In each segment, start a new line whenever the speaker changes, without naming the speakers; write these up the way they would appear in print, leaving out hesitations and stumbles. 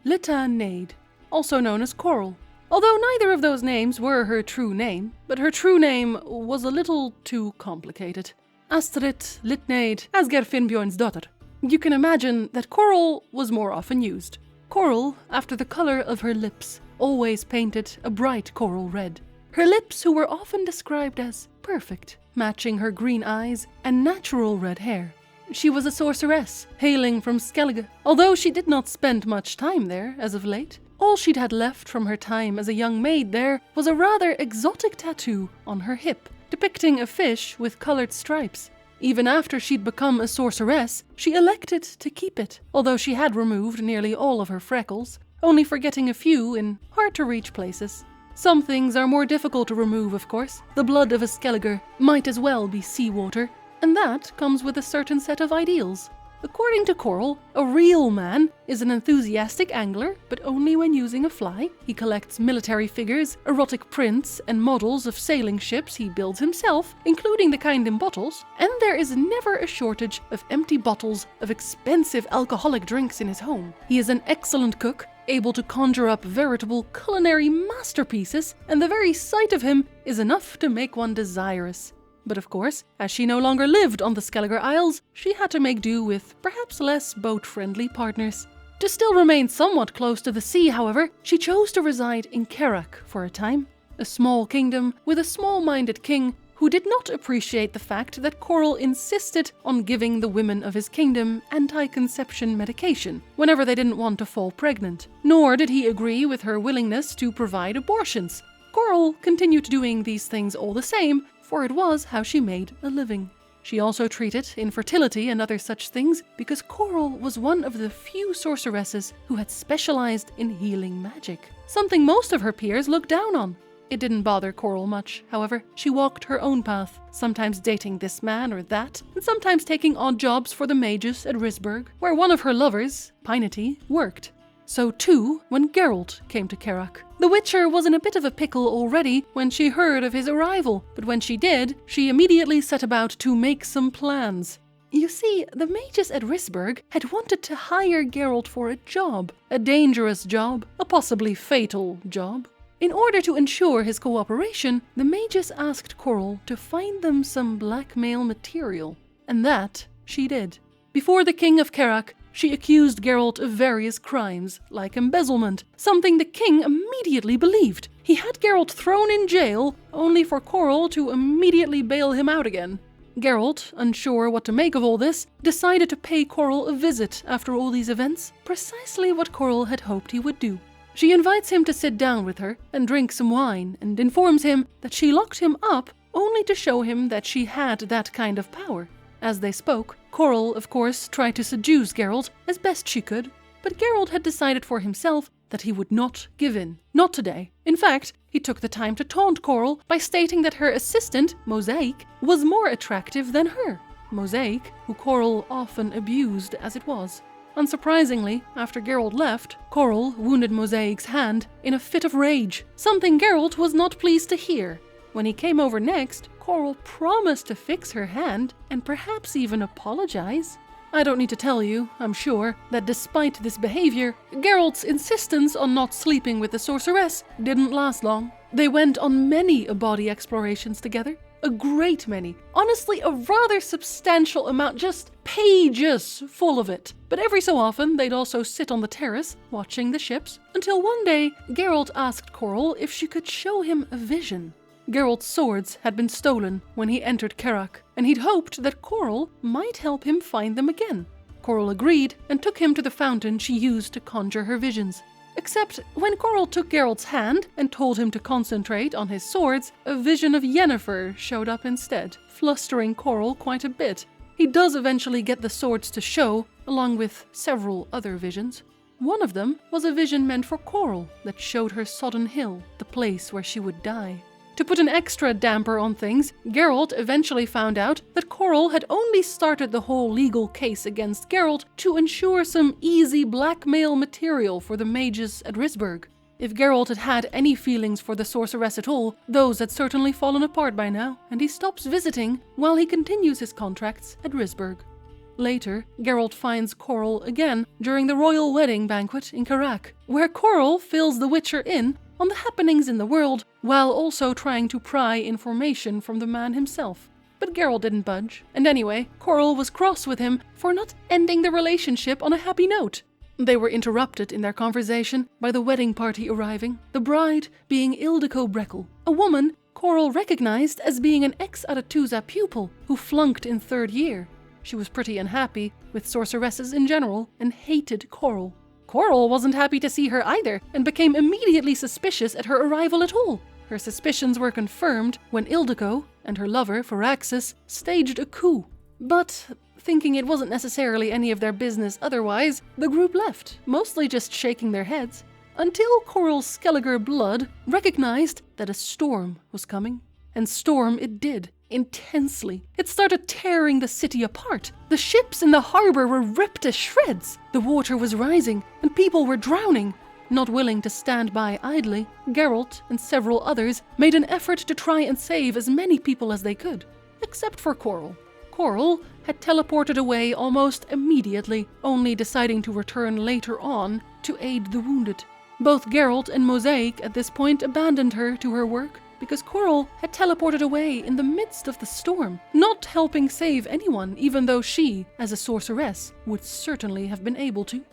Lytta and Neyd, also known as Coral. Although neither of those names were her true name, but her true name was a little too complicated. Astrid Lytneyd Asger Finnbjorn's daughter. You can imagine that Coral was more often used. Coral, after the color of her lips, always painted a bright coral red. Her lips, who were often described as perfect, matching her green eyes and natural red hair. She was a sorceress, hailing from Skellige. Although she did not spend much time there as of late, all she'd had left from her time as a young maid there was a rather exotic tattoo on her hip, depicting a fish with colored stripes. Even after she'd become a sorceress, she elected to keep it, although she had removed nearly all of her freckles, only forgetting a few in hard-to-reach places. Some things are more difficult to remove, of course. The blood of a Skelliger might as well be seawater, and that comes with a certain set of ideals. According to Coral, a real man is an enthusiastic angler, but only when using a fly. He collects military figures, erotic prints, and models of sailing ships he builds himself, including the kind in bottles, and there is never a shortage of empty bottles of expensive alcoholic drinks in his home. He is an excellent cook, able to conjure up veritable culinary masterpieces, and the very sight of him is enough to make one desirous. But of course, as she no longer lived on the Skelliger Isles, she had to make do with perhaps less boat-friendly partners. To still remain somewhat close to the sea, however, she chose to reside in Kerak for a time, a small kingdom with a small-minded king who did not appreciate the fact that Coral insisted on giving the women of his kingdom anti-conception medication whenever they didn't want to fall pregnant, nor did he agree with her willingness to provide abortions. Coral continued doing these things all the same, for it was how she made a living. She also treated infertility and other such things because Coral was one of the few sorceresses who had specialized in healing magic, something most of her peers looked down on. It didn't bother Coral much, however. She walked her own path, sometimes dating this man or that, and sometimes taking odd jobs for the mages at Risberg, where one of her lovers, Pinety, worked. So too when Geralt came to Kerak. The Witcher was in a bit of a pickle already when she heard of his arrival, but when she did, she immediately set about to make some plans. You see, the mages at Risberg had wanted to hire Geralt for a job, a dangerous job, a possibly fatal job. In order to ensure his cooperation, the mages asked Coral to find them some blackmail material, and that she did. Before the king of Kerak, she accused Geralt of various crimes, like embezzlement, something the king immediately believed. He had Geralt thrown in jail, only for Coral to immediately bail him out again. Geralt, unsure what to make of all this, decided to pay Coral a visit after all these events, precisely what Coral had hoped he would do. She invites him to sit down with her and drink some wine, and informs him that she locked him up only to show him that she had that kind of power. As they spoke, Coral, of course, tried to seduce Geralt as best she could, but Geralt had decided for himself that he would not give in. Not today. In fact, he took the time to taunt Coral by stating that her assistant, Mosaic, was more attractive than her. Mosaic, who Coral often abused as it was. Unsurprisingly, after Geralt left, Coral wounded Mosaic's hand in a fit of rage, something Geralt was not pleased to hear. When he came over next, Coral promised to fix her hand and perhaps even apologize. I don't need to tell you, I'm sure, that despite this behavior, Geralt's insistence on not sleeping with the sorceress didn't last long. They went on many body explorations together. A great many. Honestly, a rather substantial amount, just pages full of it. But every so often, they'd also sit on the terrace, watching the ships, until one day, Geralt asked Coral if she could show him a vision. Geralt's swords had been stolen when he entered Kerak, and he'd hoped that Coral might help him find them again. Coral agreed and took him to the fountain she used to conjure her visions. Except when Coral took Geralt's hand and told him to concentrate on his swords, a vision of Yennefer showed up instead, flustering Coral quite a bit. He does eventually get the swords to show, along with several other visions. One of them was a vision meant for Coral that showed her Sodden Hill, the place where she would die. To put an extra damper on things, Geralt eventually found out that Coral had only started the whole legal case against Geralt to ensure some easy blackmail material for the mages at Risberg. If Geralt had had any feelings for the sorceress at all, those had certainly fallen apart by now, and he stops visiting while he continues his contracts at Risberg. Later, Geralt finds Coral again during the royal wedding banquet in Karak, where Coral fills the Witcher in on the happenings in the world while also trying to pry information from the man himself. But Geralt didn't budge, and anyway, Coral was cross with him for not ending the relationship on a happy note. They were interrupted in their conversation by the wedding party arriving, the bride being Ildiko Breckle, a woman Coral recognized as being an ex-Aretuza pupil who flunked in 3rd year. She was pretty unhappy with sorceresses in general and hated Coral. Coral wasn't happy to see her either and became immediately suspicious at her arrival at all. Her suspicions were confirmed when Ildiko and her lover, Firaxis, staged a coup. But thinking it wasn't necessarily any of their business otherwise, the group left, mostly just shaking their heads, until Coral's Skelliger blood recognized that a storm was coming. And storm it did, intensely. It started tearing the city apart. The ships in the harbor were ripped to shreds. The water was rising, and people were drowning. Not willing to stand by idly, Geralt and several others made an effort to try and save as many people as they could, except for Coral. Coral had teleported away almost immediately, only deciding to return later on to aid the wounded. Both Geralt and Mosaic at this point abandoned her to her work because Coral had teleported away in the midst of the storm, not helping save anyone, even though she, as a sorceress, would certainly have been able to.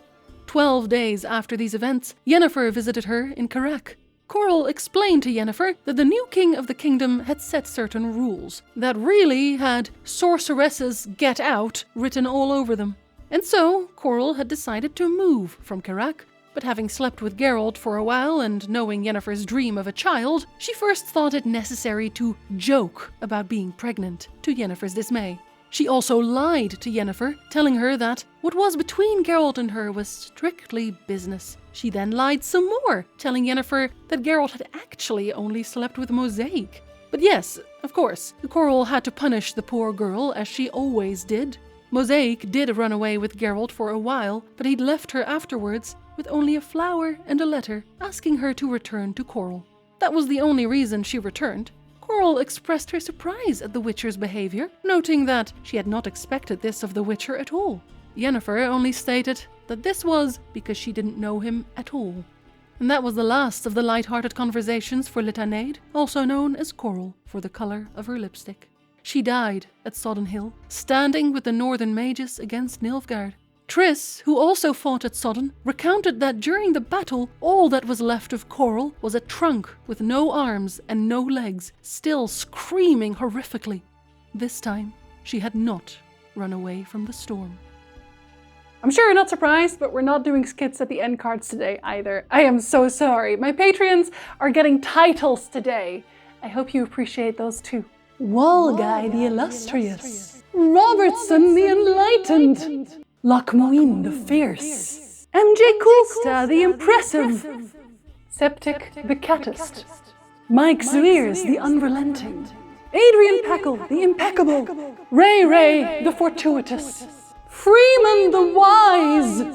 12 days after these events, Yennefer visited her in Karak. Coral explained to Yennefer that the new king of the kingdom had set certain rules that really had sorceresses get out written all over them. And so, Coral had decided to move from Karak, but having slept with Geralt for a while and knowing Yennefer's dream of a child, she first thought it necessary to joke about being pregnant, to Yennefer's dismay. She also lied to Yennefer, telling her that what was between Geralt and her was strictly business. She then lied some more, telling Yennefer that Geralt had actually only slept with Mosaic. But yes, of course, Coral had to punish the poor girl, as she always did. Mosaic did run away with Geralt for a while, but he'd left her afterwards with only a flower and a letter asking her to return to Coral. That was the only reason she returned. Coral expressed her surprise at the Witcher's behavior, noting that she had not expected this of the Witcher at all. Yennefer only stated that this was because she didn't know him at all. And that was the last of the light-hearted conversations for Lytta Neyd, also known as Coral for the color of her lipstick. She died at Sodden Hill, standing with the northern mages against Nilfgaard. Triss, who also fought at Sodden, recounted that during the battle, all that was left of Coral was a trunk with no arms and no legs, still screaming horrifically. This time, she had not run away from the storm.
I'm sure you're not surprised, but we're not doing skits at the end cards today either. I am so sorry. My Patreons are getting titles today. I hope you appreciate those too. Walguy the Illustrious, Robertson the Enlightened, Lochmoin the Fierce, MJ Coolsta the Impressive, Septic the Cattist, Mike Zweers the Unrelenting, Adrian Packle the Impeccable, Ray the Fortuitous, Freeman the Wise,